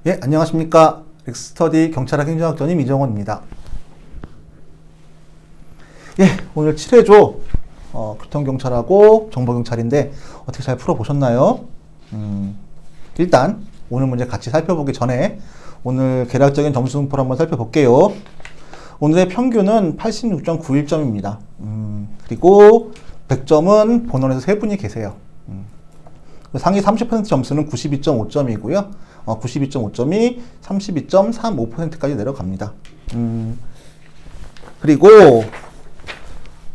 예, 안녕하십니까. 렉스터디 경찰학 행정학 전임 이정원입니다. 예, 오늘 7회조 교통경찰하고 정보경찰인데 어떻게 잘 풀어보셨나요? 일단 오늘 문제 같이 살펴보기 전에 오늘 계략적인 점수 분포를 한번 살펴볼게요. 오늘의 평균은 86.91점입니다. 그리고 100점은 본원에서 3분이 계세요. 상위 30% 점수는 92.5점이고요. 92.5점이 32.35%까지 내려갑니다. 그리고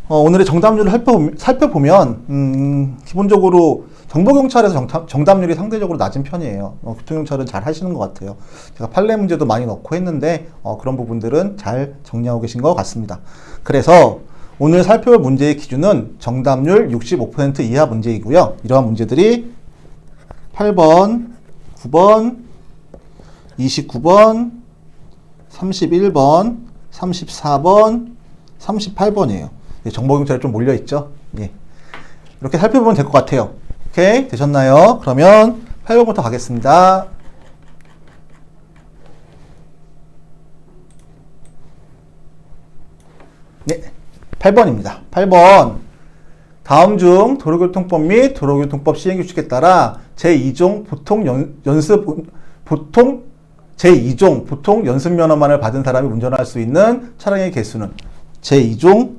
오늘의 정답률을 살펴보면 기본적으로 정보경찰에서 정답률이 상대적으로 낮은 편이에요. 교통경찰은 잘 하시는 것 같아요. 제가 판례 문제도 많이 넣고 했는데 그런 부분들은 잘 정리하고 계신 것 같습니다. 그래서 오늘 살펴볼 문제의 기준은 정답률 65% 이하 문제이고요. 이러한 문제들이 8번, 9번, 29번, 31번, 34번, 38번이에요. 정보경찰이 좀 몰려있죠? 예. 이렇게 살펴보면 될 것 같아요. 오케이? 되셨나요? 그러면 8번부터 가겠습니다. 네. 8번입니다. 8번. 다음 중 도로교통법 및 도로교통법 시행규칙에 따라 제2종 제2종 보통 연습면허만을 받은 사람이 운전할 수 있는 차량의 개수는 제2종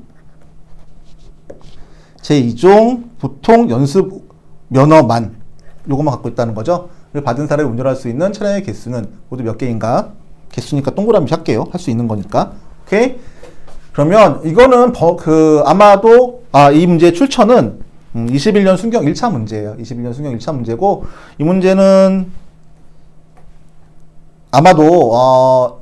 보통 연습면허만 요것만 갖고 있다는 거죠. 받은 사람이 운전할 수 있는 차량의 개수는 모두 몇 개인가? 개수니까 동그라미 할게요. 할 수 있는 거니까. 오케이? 그러면 이거는 아마도 이 문제의 출처는 21년 순경 1차 문제예요. 21년 순경 1차 문제고 이 문제는 아마도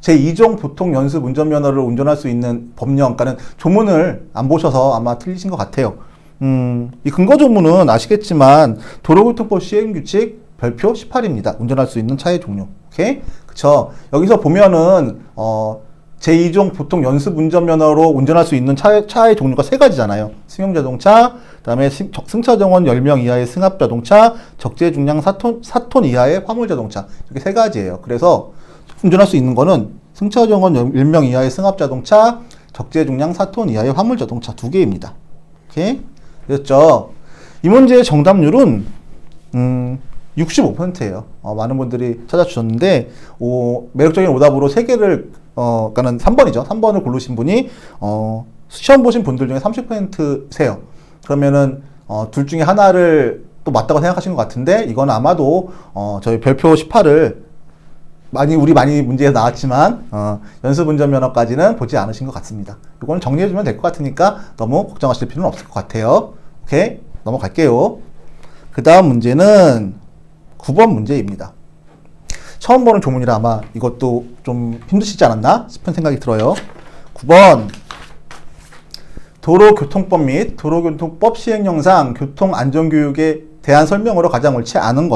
제2종 보통 연습 운전면허를 운전할 수 있는 법령, 그러니까 조문을 안 보셔서 아마 틀리신 것 같아요. 이 근거 조문은 아시겠지만 도로교통법 시행규칙 별표 18입니다. 운전할 수 있는 차의 종류. 오케이? 그쵸? 여기서 보면은 제2종 보통 연습 운전면허로 운전할 수 있는 차의 종류가 3가지잖아요. 승용자동차, 그 다음에 승차정원 10명 이하의 승합자동차, 적재중량 4톤 이하의 화물자동차. 이렇게 3가지예요. 그래서 운전할 수 있는 거는 승차정원 10명 이하의 승합자동차, 적재중량 4톤 이하의 화물자동차 2개입니다. 오케이? 됐죠? 이 문제의 정답률은 65%예요. 많은 분들이 찾아주셨는데 매력적인 오답으로 3개를 그러니까는 3번이죠. 3번을 고르신 분이 시험 보신 분들 중에 30%세요. 그러면은 둘 중에 하나를 또 맞다고 생각하신 것 같은데 이건 아마도 저희 별표 18을 많이 문제에 나왔지만 연습운전면허까지는 보지 않으신 것 같습니다. 이거는 정리해주면 될 것 같으니까 너무 걱정하실 필요는 없을 것 같아요. 오케이? 넘어갈게요. 그 다음 문제는 9번 문제입니다. 처음 보는 조문이라 아마 이것도 좀 힘드시지 않았나 싶은 생각이 들어요. 9번. 도로교통법 및 도로교통법 시행령상 교통안전교육에 대한 설명으로 가장 옳지 않은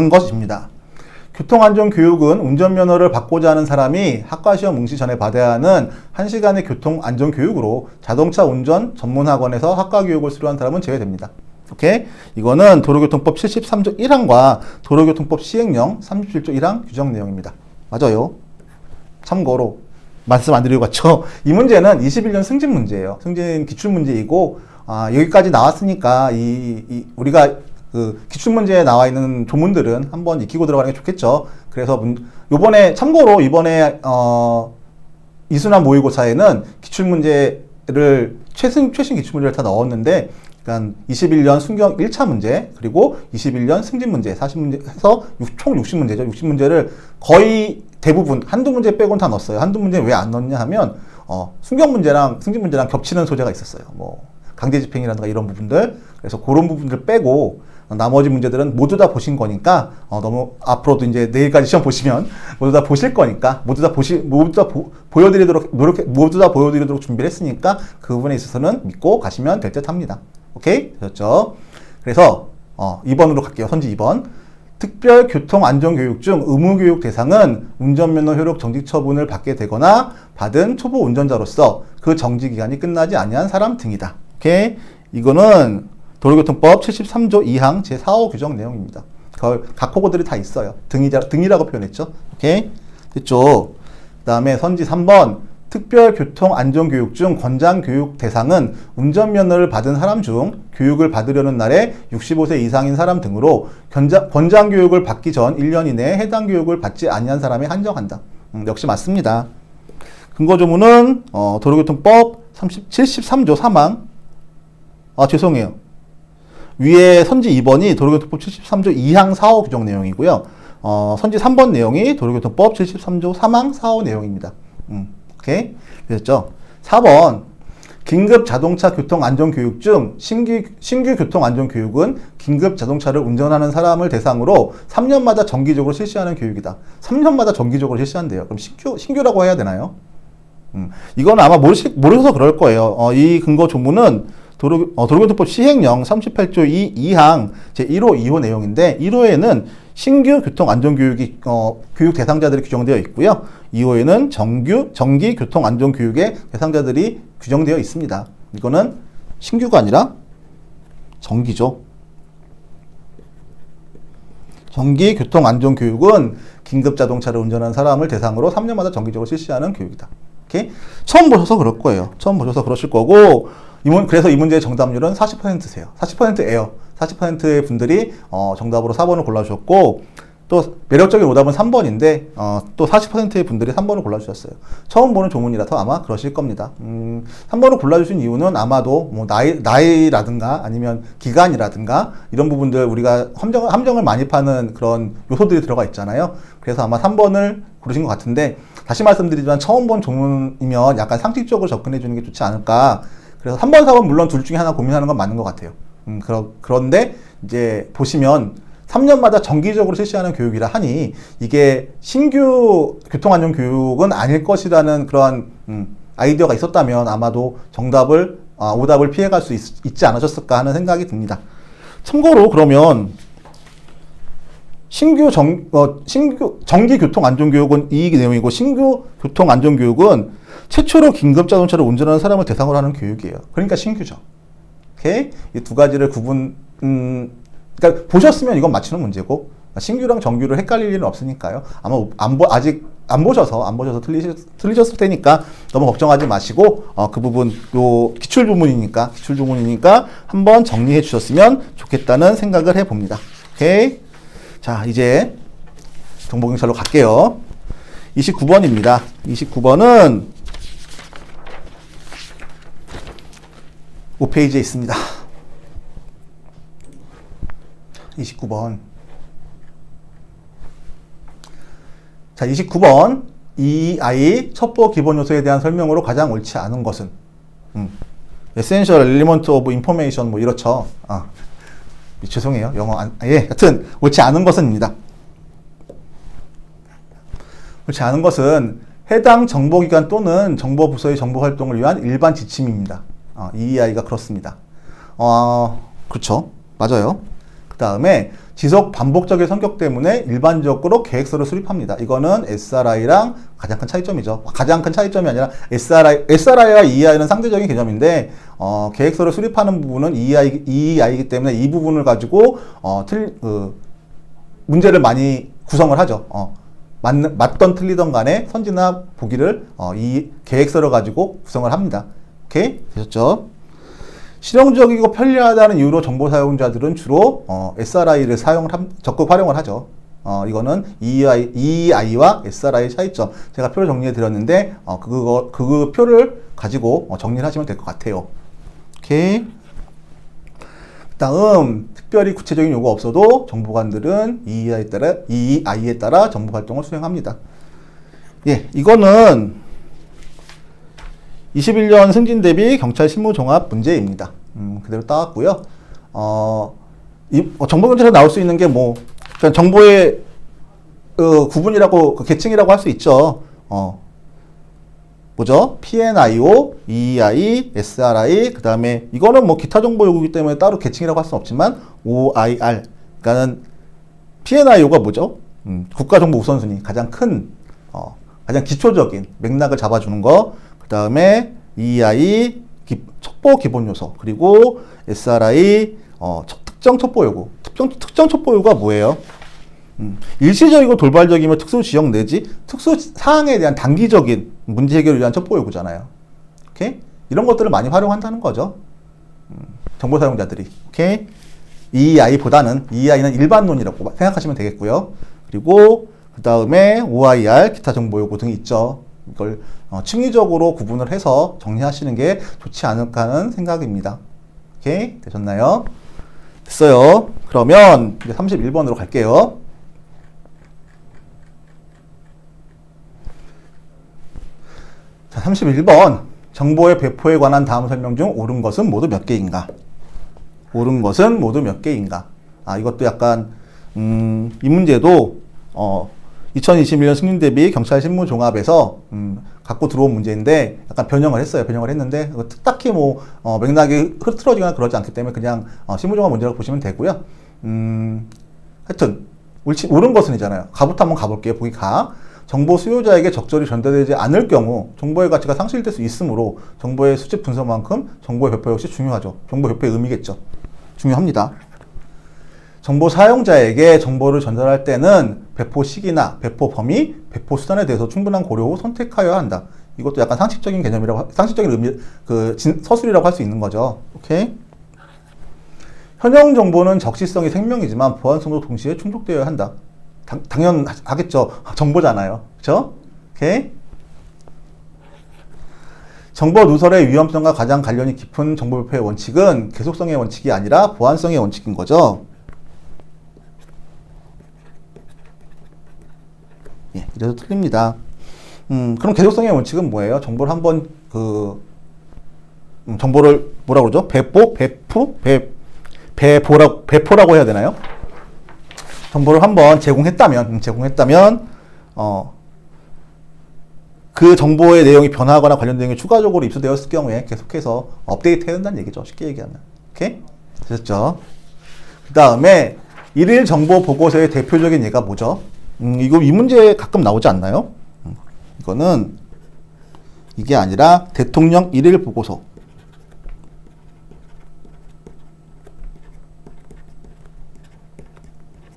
것입니다. 교통안전교육은 운전면허를 받고자 하는 사람이 학과시험 응시 전에 받아야 하는 1시간의 교통안전교육으로 자동차 운전 전문학원에서 학과교육을 수료한 사람은 제외됩니다. 오케이? 이거는 도로교통법 73조 1항과 도로교통법 시행령 37조 1항 규정 내용입니다. 맞아요. 참고로 말씀 안 드리고 갔죠. 이 문제는 21년 승진 문제예요. 승진 기출문제이고 여기까지 나왔으니까 우리가 기출문제에 나와 있는 조문들은 한번 익히고 들어가는 게 좋겠죠. 그래서 참고로 이번에 이순환 모의고사에는 기출문제를 최신 기출문제를 다 넣었는데 그러니까 21년 순경 1차 문제 그리고 21년 승진 문제 40문제 해서 총 60문제죠. 60문제를 거의 대부분 한두 문제 빼고는 다 넣었어요. 한두 문제 왜 안 넣었냐 하면 순경 문제랑 승진 문제랑 겹치는 소재가 있었어요. 뭐 강제집행이라든가 이런 부분들. 그래서 그런 부분들 빼고 나머지 문제들은 모두 다 보신 거니까 너무 앞으로도 이제 내일까지 시험 보시면 모두 다 보실 거니까 모두 다 보여드리도록 준비를 했으니까 그 부분에 있어서는 믿고 가시면 될 듯 합니다. 오케이? 되셨죠? 그래서 2번으로 갈게요. 선지 2번. 특별교통안전교육 중 의무교육 대상은 운전면허 효력 정지 처분을 받게 되거나 받은 초보 운전자로서 그 정지 기간이 끝나지 아니한 사람 등이다. 오케이? 이거는 도로교통법 73조 2항 제4호 규정 내용입니다. 각 호구들이 다 있어요. 등이라고 표현했죠. 오케이? 됐죠? 그 다음에 선지 3번. 특별교통안전교육 중 권장교육 대상은 운전면허를 받은 사람 중 교육을 받으려는 날에 65세 이상인 사람 등으로 권장교육을 받기 전 1년 이내에 해당 교육을 받지 아니한 사람에 한정한다. 역시 맞습니다. 근거조문은 도로교통법 73조 3항. 죄송해요. 위에 선지 2번이 도로교통법 73조 2항 4호 규정 내용이고요. 선지 3번 내용이 도로교통법 73조 3항 4호 내용입니다. 오케이? 됐죠? 4번. 긴급 자동차 교통 안전 교육 중 신규 교통 안전 교육은 긴급 자동차를 운전하는 사람을 대상으로 3년마다 정기적으로 실시하는 교육이다. 3년마다 정기적으로 실시한대요. 그럼 신규라고 해야 되나요? 이건 아마 모르셔서 그럴 거예요. 이 근거 조문은 도로교통법 시행령 38조 2항 제1호 2호 내용인데 1호에는 신규 교통안전교육이 교육 대상자들이 규정되어 있고요. 2호에는 정기 교통안전교육의 대상자들이 규정되어 있습니다. 이거는 신규가 아니라 정기죠. 정기 교통안전교육은 긴급 자동차를 운전하는 사람을 대상으로 3년마다 정기적으로 실시하는 교육이다. 오케이? 처음 보셔서 그럴 거예요. 처음 보셔서 그러실 거고, 그래서 이 문제의 정답률은 40%세요. 40%예요. 40%의 분들이 정답으로 4번을 골라주셨고, 또 매력적인 오답은 3번인데 또 40%의 분들이 3번을 골라주셨어요. 처음 보는 조문이라서 아마 그러실 겁니다. 3번을 골라주신 이유는 아마도 뭐 나이라든가 아니면 기간이라든가 이런 부분들 우리가 함정을 많이 파는 그런 요소들이 들어가 있잖아요. 그래서 아마 3번을 고르신 것 같은데, 다시 말씀드리지만 처음 본 조문이면 약간 상식적으로 접근해 주는 게 좋지 않을까. 그래서 3번, 4번 물론 둘 중에 하나 고민하는 건 맞는 것 같아요. 그런데 이제 보시면 3년마다 정기적으로 실시하는 교육이라 하니 이게 신규 교통안전 교육은 아닐 것이라는 그런 아이디어가 있었다면 아마도 오답을 피해갈 수 있지 않으셨을까 하는 생각이 듭니다. 참고로 그러면 정기 교통안전교육은 이 내용이고, 신규 교통안전교육은 최초로 긴급자동차를 운전하는 사람을 대상으로 하는 교육이에요. 그러니까 신규죠. 오케이? 이 두 가지를 그러니까 보셨으면 이건 맞추는 문제고, 신규랑 정규를 헷갈릴 일은 없으니까요. 아마 아직 안 보셔서 틀리셨을 테니까 너무 걱정하지 마시고, 그 부분, 기출 부문이니까 한번 정리해 주셨으면 좋겠다는 생각을 해 봅니다. 오케이? 자, 이제 정보경찰로 갈게요. 29번입니다. 29번은 5페이지에 있습니다. 29번. 자, 29번. 이 아이 첩보 기본 요소에 대한 설명으로 가장 옳지 않은 것은? Essential Element of Information 뭐 이렇죠. 죄송해요. 영어 하여튼 옳지 않은 것은입니다. 옳지 않은 것은 해당 정보기관 또는 정보부서의 정보활동을 위한 일반 지침입니다. 이 아이가 그렇습니다. 그렇죠. 맞아요. 그 다음에 지속 반복적인 성격 때문에 일반적으로 계획서를 수립합니다. 이거는 SRI랑 가장 큰 차이점이죠. 가장 큰 차이점이 아니라 SRI와 EI는 상대적인 개념인데, 계획서를 수립하는 부분은 EI이기 때문에 이 부분을 가지고 문제를 많이 구성을 하죠. 맞던 틀리던 간에 선지나 보기를 이 계획서를 가지고 구성을 합니다. 오케이? 되셨죠? 실용적이고 편리하다는 이유로 정보 사용자들은 주로 SRI를 적극 활용을 하죠. 이거는 EI와 SRI의 차이점. 제가 표를 정리해 드렸는데 그 표를 가지고 정리를 하시면 될 것 같아요. 오케이. 다음, 특별히 구체적인 요구 없어도 정보관들은 EI에 따라 정보 활동을 수행합니다. 예, 이거는 21년 승진 대비 경찰 실무 종합 문제입니다. 그대로 따왔고요. 정보경찰에 나올 수 있는 게 그냥 정보의 구분이라고, 계층이라고 할 수 있죠. 뭐죠? PNIO, EI, SRI, 그 다음에 이거는 기타 정보 요구이기 때문에 따로 계층이라고 할 수는 없지만 OIR, 그러니까는 PNIO가 뭐죠? 국가정보 우선순위, 가장 기초적인 맥락을 잡아주는 거. 그 다음에 EI, 첩보 기본 요소, 그리고 SRI, 특정 첩보 요구. 특정 첩보 요구가 뭐예요? 일시적이고 돌발적이며 특수 지역 내지 특수 사항에 대한 단기적인 문제 해결을 위한 첩보 요구잖아요. 오케이? 이런 것들을 많이 활용한다는 거죠. 정보 사용자들이. 오케이? EEI보다는 EEI는 일반론이라고 생각하시면 되겠고요. 그리고 그 다음에 OIR, 기타 정보 요구 등이 있죠. 이걸 층위적으로 구분을 해서 정리하시는 게 좋지 않을까 하는 생각입니다. 오케이? 되셨나요? 됐어요. 그러면 이제 31번으로 갈게요. 자, 31번. 정보의 배포에 관한 다음 설명 중 옳은 것은 모두 몇 개인가? 옳은 것은 모두 몇 개인가? 이것도 약간, 이 문제도, 2021년 승인 대비 경찰 신문 종합에서, 갖고 들어온 문제인데, 약간 변형을 했어요. 변형을 했는데, 딱히 맥락이 흐트러지거나 그러지 않기 때문에 그냥, 신문 종합 문제라고 보시면 되고요. 하여튼, 옳은 것은이잖아요. 가부터 한번 가볼게요. 보기 가. 정보 수요자에게 적절히 전달되지 않을 경우 정보의 가치가 상실될 수 있으므로 정보의 수집 분석만큼 정보의 배포 역시 중요하죠. 정보 배포의 의미겠죠. 중요합니다. 정보 사용자에게 정보를 전달할 때는 배포 시기나 배포 범위, 배포 수단에 대해서 충분한 고려 후 선택하여야 한다. 이것도 약간 상식적인 개념이라고, 상식적인 의미, 서술이라고 할 수 있는 거죠. 오케이? 현형 정보는 적시성이 생명이지만 보안성도 동시에 충족되어야 한다. 당연하겠죠. 정보잖아요. 그쵸? 오케이? 정보 누설의 위험성과 가장 관련이 깊은 정보 배포의 원칙은 계속성의 원칙이 아니라 보안성의 원칙인 거죠. 예, 이래서 틀립니다. 그럼 계속성의 원칙은 뭐예요? 정보를 한번 정보를 뭐라고 그러죠? 배포라고 해야 되나요? 정보를 한번 제공했다면, 그 정보의 내용이 변화하거나 관련 내용이 추가적으로 입수되었을 경우에 계속해서 업데이트 해야 된다는 얘기죠. 쉽게 얘기하면. 오케이? 됐죠? 그 다음에, 일일 정보 보고서의 대표적인 예가 뭐죠? 이 문제 가끔 나오지 않나요? 이거는, 이게 아니라 대통령 일일 보고서.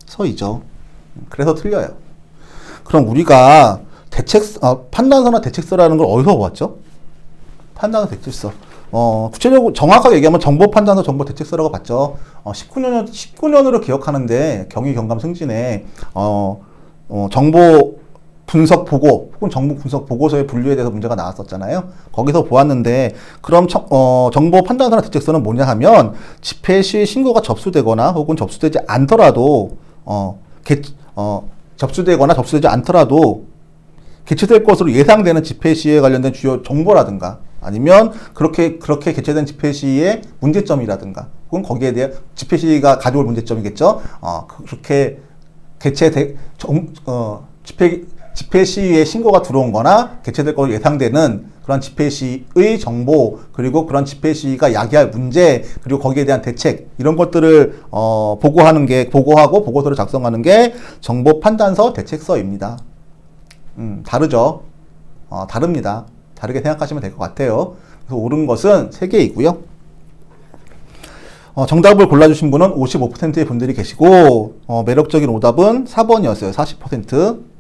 서이죠. 그래서 틀려요. 그럼 우리가 판단서나 대책서라는 걸 어디서 봤죠? 판단서, 대책서. 구체적으로 정확하게 얘기하면 정보 판단서, 정보 대책서라고 봤죠. 19년으로 기억하는데 경위 경감 승진에 정보 분석 보고 혹은 정보 분석 보고서의 분류에 대해서 문제가 나왔었잖아요. 거기서 보았는데 그럼 정보 판단서나 대책서는 뭐냐 하면 집회 시 신고가 접수되거나 혹은 접수되지 않더라도 접수되거나 접수되지 않더라도 개최될 것으로 예상되는 집회 시에 관련된 주요 정보라든가 아니면 그렇게 개최된 집회 시의 문제점이라든가 혹은 거기에 대해 집회 시가 가져올 문제점이겠죠. 그렇게 집회 시에 신고가 들어온 거나 개최될 것으로 예상되는 그런 집회 시의 정보, 그리고 그런 집회 시가 야기할 문제, 그리고 거기에 대한 대책, 이런 것들을, 보고하고 보고서를 작성하는 게 정보 판단서 대책서입니다. 다르죠? 다릅니다. 다르게 생각하시면 될 것 같아요. 그래서 옳은 것은 3개이고요. 정답을 골라주신 분은 55%의 분들이 계시고, 매력적인 오답은 4번이었어요. 40%.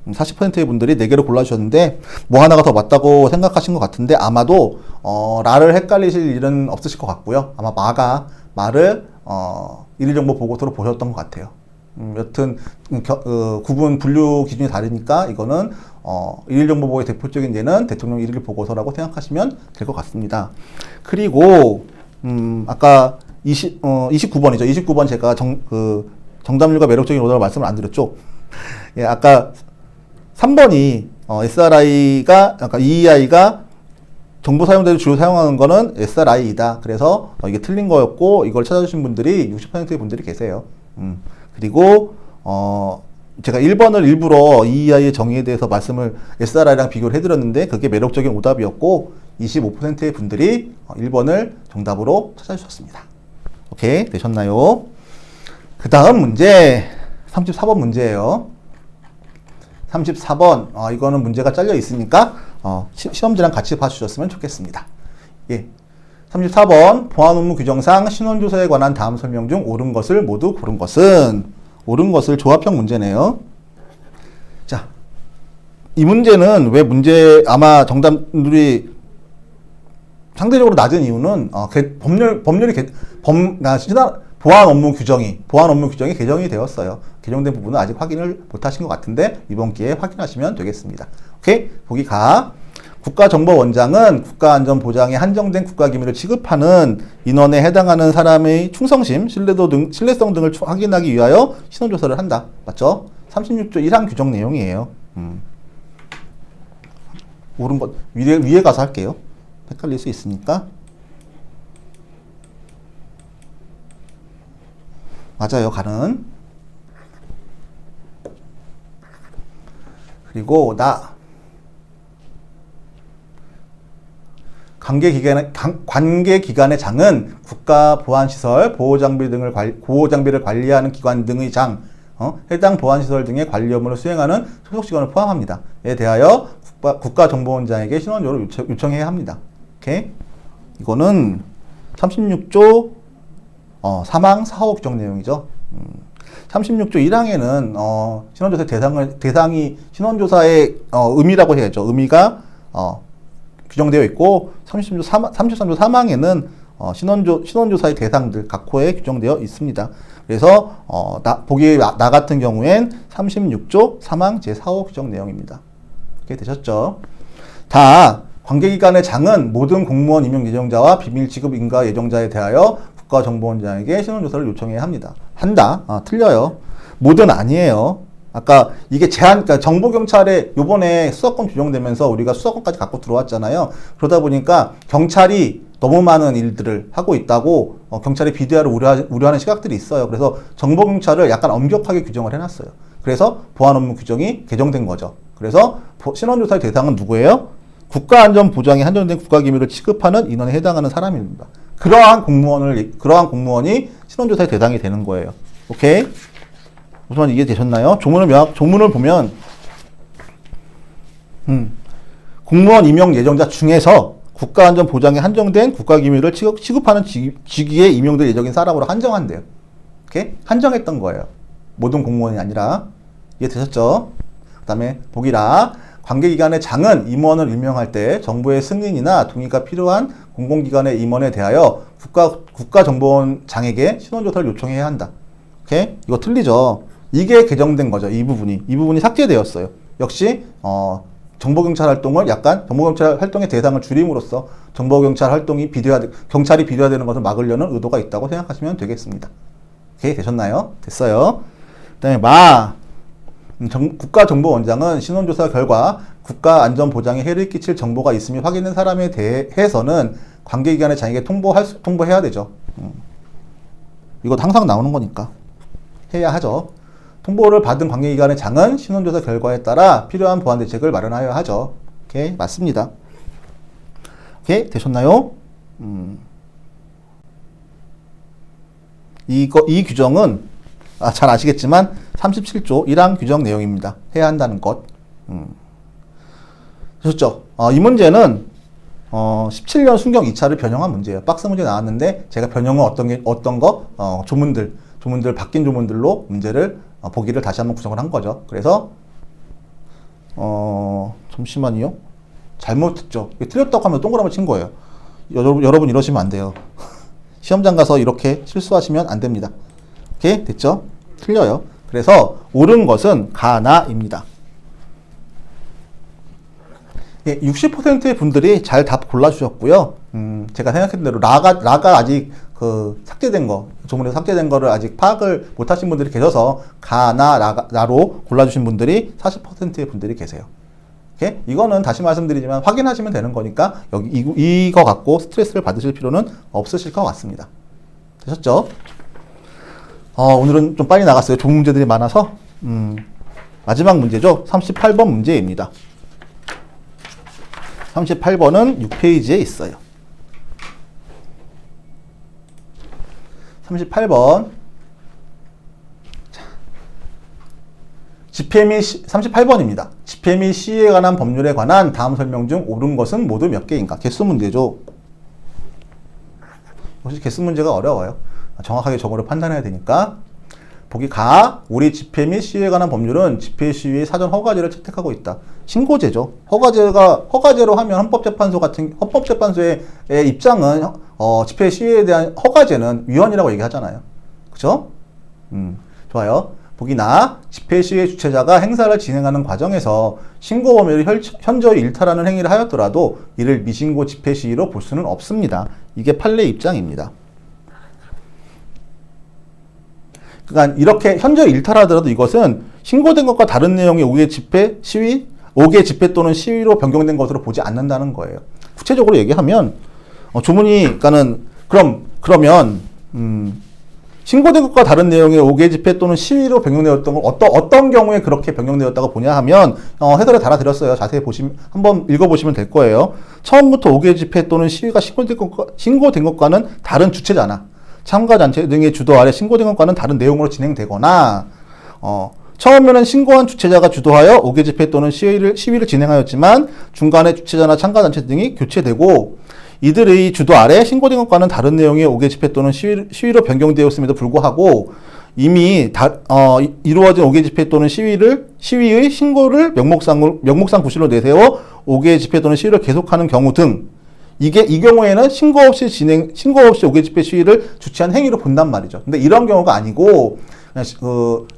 40%의 분들이 4개를 골라주셨는데 뭐 하나가 더 맞다고 생각하신 것 같은데 아마도 라를 헷갈리실 일은 없으실 것 같고요. 아마 마를 일일정보 보고서로 보셨던 것 같아요. 여튼 구분 분류 기준이 다르니까 이거는 일일정보보고의 대표적인 예는 대통령 일일 보고서라고 생각하시면 될 것 같습니다. 그리고 아까 29번이죠. 29번 제가 정답률과 매력적인 오답을 말씀을 안 드렸죠. 예, 아까 3번이 SRI가, 아까 EEI가 정보 사용자를 주로 사용하는 거는 SRI이다. 그래서 이게 틀린 거였고 이걸 찾아주신 분들이 60%의 분들이 계세요. 그리고 제가 1번을 일부러 EEI의 정의에 대해서 말씀을 SRI랑 비교를 해드렸는데 그게 매력적인 오답이었고 25%의 분들이 1번을 정답으로 찾아주셨습니다. 오케이, 되셨나요? 그 다음 문제 34번 문제예요. 34번 이거는 문제가 잘려 있으니까 시험지랑 같이 봐주셨으면 좋겠습니다. 예, 34번 보안 업무 규정상 신원조사에 관한 다음 설명 중 옳은 것을 모두 고른 것은 옳은 것을 조합형 문제네요. 자, 이 문제는 왜 아마 정답률이 상대적으로 낮은 이유는 보안 업무 규정이 개정이 되었어요. 개정된 부분은 아직 확인을 못 하신 것 같은데 이번 기회에 확인하시면 되겠습니다. 오케이? 보기 가. 국가정보원장은 국가안전보장에 한정된 국가기밀을 취급하는 인원에 해당하는 사람의 충성심, 신뢰성 등을 확인하기 위하여 신원조사를 한다. 맞죠? 36조 1항 규정 내용이에요. 옳은 것 위에 가서 할게요. 헷갈릴 수 있으니까. 맞아요, 가는. 그리고 관계기관의 장은 국가보안시설, 보호장비를 관리하는 기관 등의 장, 해당 보안시설 등의 관리 업무를 수행하는 소속기관을 포함합니다. 에 대하여 국가정보원장에게 신원조를 요청해야 합니다. 오케이? 이거는 36조 사망 사후 규정 내용이죠. 36조 1항에는 신원조사 대상이 신원조사의 의미라고 해야죠. 의미가 규정되어 있고 33조 3항에는 신원조사의 대상들 각 호에 규정되어 있습니다. 그래서 보기에 나 같은 경우엔 36조 3항 제4호 규정 내용입니다. 이렇게 되셨죠? 관계기관의 장은 모든 공무원 임용 예정자와 비밀 취급 인가 예정자에 대하여 국가정보원장에게 신원조사를 요청해야 합니다. 틀려요. 모든 아니에요. 아까 이게 그러니까 정보경찰에 요번에 수사권 규정되면서 우리가 수사권까지 갖고 들어왔잖아요. 그러다 보니까 경찰이 너무 많은 일들을 하고 있다고 경찰이 비대화를 우려하는 시각들이 있어요. 그래서 정보경찰을 약간 엄격하게 규정을 해놨어요. 그래서 보안 업무 규정이 개정된 거죠. 그래서 신원조사의 대상은 누구예요? 국가안전보장에 한정된 국가기밀을 취급하는 인원에 해당하는 사람입니다. 그러한 공무원이 신원조사의 대상이 되는 거예요. 오케이? 무슨 이해되셨나요? 조문을 보면 공무원 임용 예정자 중에서 국가안전보장에 한정된 국가기밀을 취급하는 직위에 임용될 예정인 사람으로 한정한대요. 오케이? 한정했던 거예요. 모든 공무원이 아니라. 이해되셨죠? 그 다음에 보기라. 관계기관의 장은 임원을 임명할 때 정부의 승인이나 동의가 필요한 공공기관의 임원에 대하여 국가정보원장에게 신원조사를 요청해야 한다. 오케이? 이거 틀리죠? 이게 개정된 거죠. 이 부분이 삭제되었어요. 역시 정보경찰 활동의 대상을 줄임으로써 정보경찰 활동이 경찰이 비대화되는 것을 막으려는 의도가 있다고 생각하시면 되겠습니다. 오케이? 되셨나요? 됐어요. 그 다음에 국가정보원장은 신원조사 결과 국가안전보장에 해를 끼칠 정보가 있음이 확인된 사람에 대해서는 관계기관의 장에게 통보해야 되죠. 이거 항상 나오는 거니까 해야 하죠. 통보를 받은 관계기관의 장은 신원조사 결과에 따라 필요한 보안 대책을 마련하여야 하죠. 오케이, 맞습니다. 오케이, 되셨나요? 이 규정은 잘 아시겠지만 37조 1항 규정 내용입니다. 해야 한다는 것. 되셨죠? 이 문제는 17년 순경 2차를 변형한 문제예요. 박스 문제 나왔는데 제가 변형은 조문들 바뀐 조문들로 문제를 보기를 다시 한번 구성을 한 거죠. 그래서 잠시만요. 잘못했죠. 틀렸다고 하면 동그라미 친 거예요. 여러분 이러시면 안 돼요. 시험장 가서 이렇게 실수하시면 안 됩니다. 오케이? 됐죠? 틀려요. 그래서 옳은 것은 가나입니다. 60%의 분들이 잘 답 골라주셨고요. 제가 생각한 대로 라가 아직 삭제된 거, 조문에서 삭제된 거를 아직 파악을 못 하신 분들이 계셔서 라로 골라주신 분들이 40%의 분들이 계세요. 오케이? 이거는 다시 말씀드리지만 확인하시면 되는 거니까 이거 갖고 스트레스를 받으실 필요는 없으실 것 같습니다. 되셨죠? 오늘은 좀 빨리 나갔어요. 좋은 문제들이 많아서. 마지막 문제죠. 38번 문제입니다. 38번은 6페이지에 있어요. 38번. 38번입니다. 집회 및 시위에 관한 법률에 관한 다음 설명 중 옳은 것은 모두 몇 개인가? 개수 문제죠. 혹시 개수 문제가 어려워요. 정확하게 정보를 판단해야 되니까. 보기 가, 우리 집회 및 시위에 관한 법률은 집회 시위의 사전 허가제를 채택하고 있다. 신고제죠. 허가제로 하면 헌법재판소의 입장은 집회 시위에 대한 허가제는 위헌이라고 얘기하잖아요. 그죠? 좋아요. 보기 나, 집회 시위의 주최자가 행사를 진행하는 과정에서 신고 범위를 현저히 일탈하는 행위를 하였더라도 이를 미신고 집회 시위로 볼 수는 없습니다. 이게 판례 입장입니다. 그러니까 이렇게 현저히 일탈하더라도 이것은 신고된 것과 다른 내용의 5개 집회 또는 시위로 변경된 것으로 보지 않는다는 거예요. 구체적으로 얘기하면 조문이 그러니까는 그러면 신고된 것과 다른 내용의 5개 집회 또는 시위로 변경되었던 걸 어떤 경우에 그렇게 변경되었다고 보냐 하면 해설에 달아드렸어요. 자세히 한번 읽어보시면 될 거예요. 처음부터 5개 집회 또는 시위가 신고된 것과는 다른 주체자나 참가단체 등의 주도 아래 신고된 것과는 다른 내용으로 진행되거나 처음에는 신고한 주체자가 주도하여 5개 집회 또는 시위를 진행하였지만 중간에 주체자나 참가단체 등이 교체되고 이들의 주도 아래 신고된 것과는 다른 내용의 5개 집회 또는 시위로 변경되었음에도 불구하고 이미 이루어진 5개 집회 또는 시위의 신고를 명목상 구실로 내세워 5개 집회 또는 시위를 계속하는 경우 등 이 경우에는 신고 없이 5개 집회 시위를 주최한 행위로 본단 말이죠. 근데 이런 경우가 아니고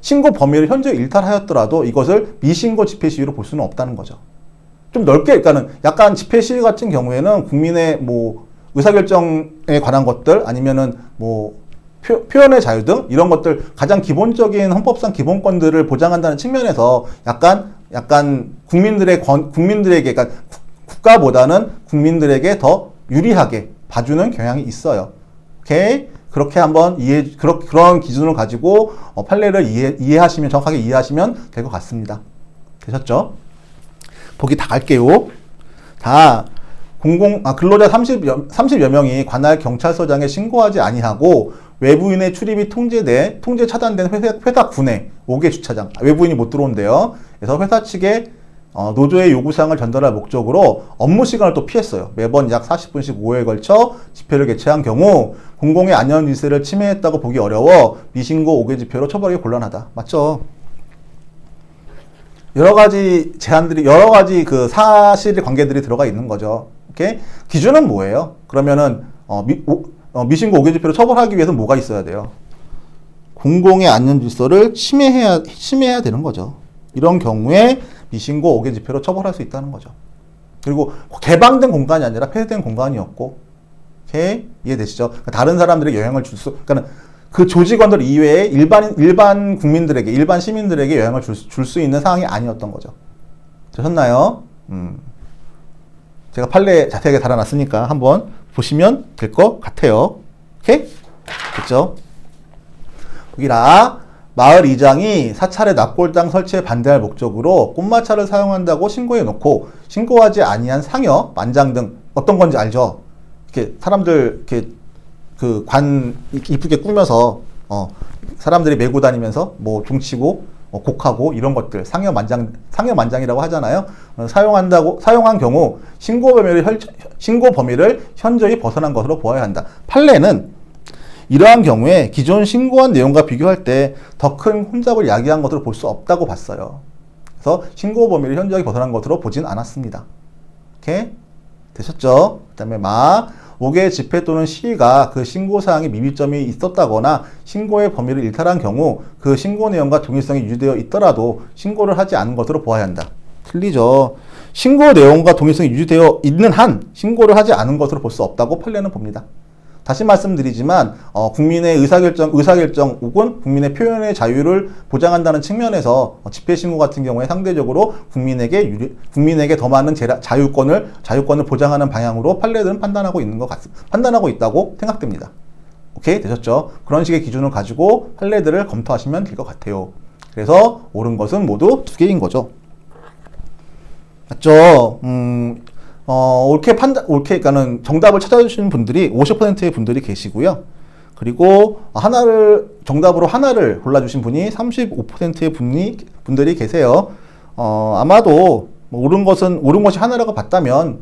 신고 범위를 현저히 일탈하였더라도 이것을 미신고 집회 시위로 볼 수는 없다는 거죠. 좀 넓게, 그러니까는 약간 집회 시위 같은 경우에는 국민의 의사결정에 관한 것들 아니면은 표현의 자유 등 이런 것들 가장 기본적인 헌법상 기본권들을 보장한다는 측면에서 약간 국민들에게, 그러니까 국가보다는 국민들에게 더 유리하게 봐주는 경향이 있어요. 오케이? 그렇게 한번 그런 기준을 가지고 판례를 정확하게 이해하시면 될 것 같습니다. 되셨죠? 보기 다 갈게요. 근로자 30여 명이 관할 경찰서장에 신고하지 아니하고 외부인의 출입이 통제 차단된 회사 구내 5개 주차장, 외부인이 못 들어온대요. 그래서 회사 측에 노조의 요구사항을 전달할 목적으로 업무 시간을 또 피했어요. 매번 약 40분씩 5회에 걸쳐 집회를 개최한 경우 공공의 안전 질서를 침해했다고 보기 어려워 미신고 5개 집회로 처벌하기 곤란하다. 맞죠? 여러 가지 그 사실 관계들이 들어가 있는 거죠. 오케이? 기준은 뭐예요? 그러면은 미신고 5개 집회로 처벌하기 위해서 뭐가 있어야 돼요? 공공의 안전 질서를 침해해야 되는 거죠. 이런 경우에 미신고 5개 집회로 처벌할 수 있다는 거죠. 그리고 개방된 공간이 아니라 폐쇄된 공간이었고, 오케이? 이해되시죠? 다른 사람들에게 영향을 그러니까 그 조직원들 이외에 일반 국민들에게, 일반 시민들에게 영향을 줄 수 있는 상황이 아니었던 거죠. 되셨나요? 제가 판례 자세하게 달아놨으니까 한번 보시면 될 것 같아요. 오케이? 됐죠? 보기라. 마을 이장이 사찰에 납골당 설치에 반대할 목적으로 꽃마차를 사용한다고 신고해놓고 신고하지 아니한 상여, 만장 등 어떤 건지 알죠? 이렇게 사람들 그 관 이쁘게 꾸며서 사람들이 메고 다니면서 종치고 곡하고 이런 것들 상여 만장이라고 하잖아요. 사용한 경우 신고 범위를 현저히 벗어난 것으로 보아야 한다. 판례는 이러한 경우에 기존 신고한 내용과 비교할 때 더 큰 혼잡을 야기한 것으로 볼 수 없다고 봤어요. 그래서 신고 범위를 현저히 벗어난 것으로 보진 않았습니다. 오케이? 되셨죠? 그 다음에 5개 집회 또는 시위가 그 신고사항에 미비점이 있었다거나 신고의 범위를 일탈한 경우 그 신고 내용과 동일성이 유지되어 있더라도 신고를 하지 않은 것으로 보아야 한다. 틀리죠. 신고 내용과 동일성이 유지되어 있는 한 신고를 하지 않은 것으로 볼 수 없다고 판례는 봅니다. 다시 말씀드리지만 국민의 의사결정 혹은 국민의 표현의 자유를 보장한다는 측면에서 집회 신고 같은 경우에 상대적으로 국민에게 더 많은 자유권을 보장하는 방향으로 판례들은 판단하고 있다고 생각됩니다. 오케이? 되셨죠? 그런 식의 기준을 가지고 판례들을 검토하시면 될 것 같아요. 그래서 옳은 것은 모두 2개인 거죠. 맞죠? 그러니까는 정답을 찾아주시는 분들이 50%의 분들이 계시고요. 그리고 정답으로 하나를 골라주신 분이 35%의 분들이 계세요. 아마도 옳은 것이 하나라고 봤다면,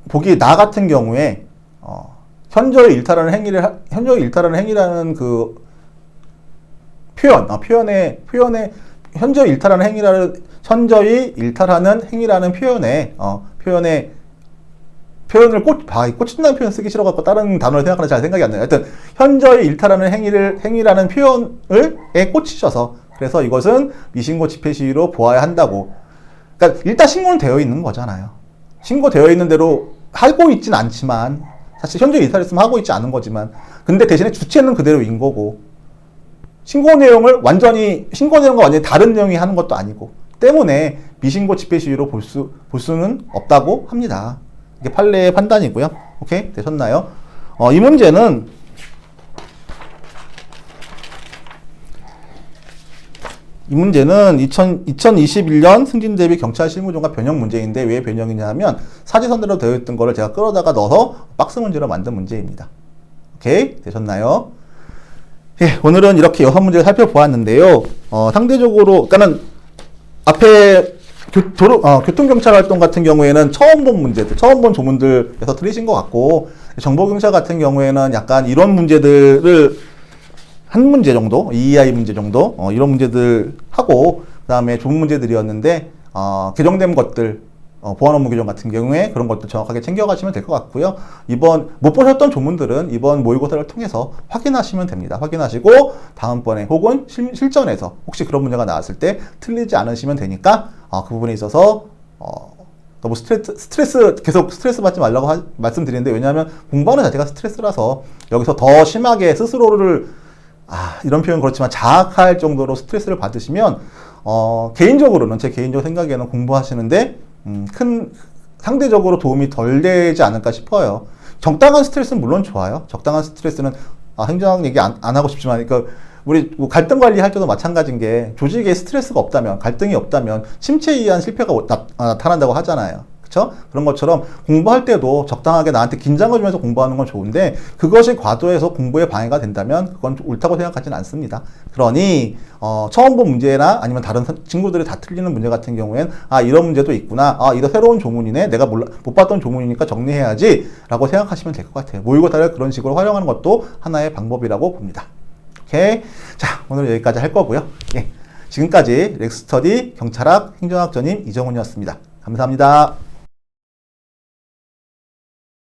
보기 나 같은 경우에, 현저히 일탈하는 현저히 일탈하는 행위라는 그 표현에 현저히 일탈하는 행위라는 표현을 꽂힌다는 표현 쓰기 싫어갖고 다른 단어를 생각하는 잘 생각이 안 나요. 하여튼 현저히 일탈하는 행위라는 표현에 꽂히셔서 그래서 이것은 미신고 집회 시위로 보아야 한다고. 그러니까 일단 신고는 되어 있는 거잖아요. 신고되어 있는 대로 하고 있진 않지만 사실 현저히 일탈했으면 하고 있지 않은 거지만 근데 대신에 주체는 그대로인 거고 신고 내용과 완전히 다른 내용이 하는 것도 아니고 때문에 미신고 집회 시위로 볼 수는 없다고 합니다. 이게 판례의 판단이고요. 오케이? 되셨나요? 이 문제는 2021년 승진 대비 경찰 실무조가 변형 문제인데 왜 변형이냐 하면 사지선대로 되어 있던 거를 제가 끌어다가 넣어서 박스 문제로 만든 문제입니다. 오케이? 되셨나요? 예, 오늘은 이렇게 6문제를 살펴보았는데요. 상대적으로, 그러니까는 앞에 교통경찰 활동 같은 경우에는 처음 본 조문들에서 틀리신 것 같고, 정보경찰 같은 경우에는 약간 이런 문제들을 한 문제 정도, EEI 문제 정도, 이런 문제들 하고, 그 다음에 좋은 문제들이었는데, 개정된 것들, 보안 업무 규정 같은 경우에 그런 것도 정확하게 챙겨가시면 될 것 같고요. 못 보셨던 조문들은 이번 모의고사를 통해서 확인하시면 됩니다. 확인하시고, 다음번에 혹은 실전에서 혹시 그런 문제가 나왔을 때 틀리지 않으시면 되니까, 그 부분에 있어서, 너무 계속 스트레스 받지 말라고 말씀드리는데, 왜냐하면 공부하는 자체가 스트레스라서 여기서 더 심하게 스스로를 이런 표현 그렇지만 자학할 정도로 스트레스를 받으시면 제 개인적 생각에는 공부하시는데 상대적으로 도움이 덜 되지 않을까 싶어요. 적당한 스트레스는 물론 좋아요. 적당한 스트레스는 행정학 얘기 안 하고 싶지만 그러니까 우리 갈등 관리할 때도 마찬가지인 게 조직에 스트레스가 없다면 갈등이 없다면 침체에 의한 실패가 나타난다고 하잖아요. 그쵸? 그런 것처럼 공부할 때도 적당하게 나한테 긴장을 주면서 공부하는 건 좋은데 그것이 과도해서 공부에 방해가 된다면 그건 옳다고 생각하지는 않습니다. 그러니 처음 본 문제나 아니면 다른 친구들이 다 틀리는 문제 같은 경우엔 이런 문제도 있구나. 이거 새로운 조문이네. 내가 못 봤던 조문이니까 정리해야지 라고 생각하시면 될 것 같아요. 모의고사를 그런 식으로 활용하는 것도 하나의 방법이라고 봅니다. 오케이. 자, 오늘 여기까지 할 거고요. 예. 지금까지 렉스터디 경찰학 행정학 전임 이정훈이었습니다. 감사합니다.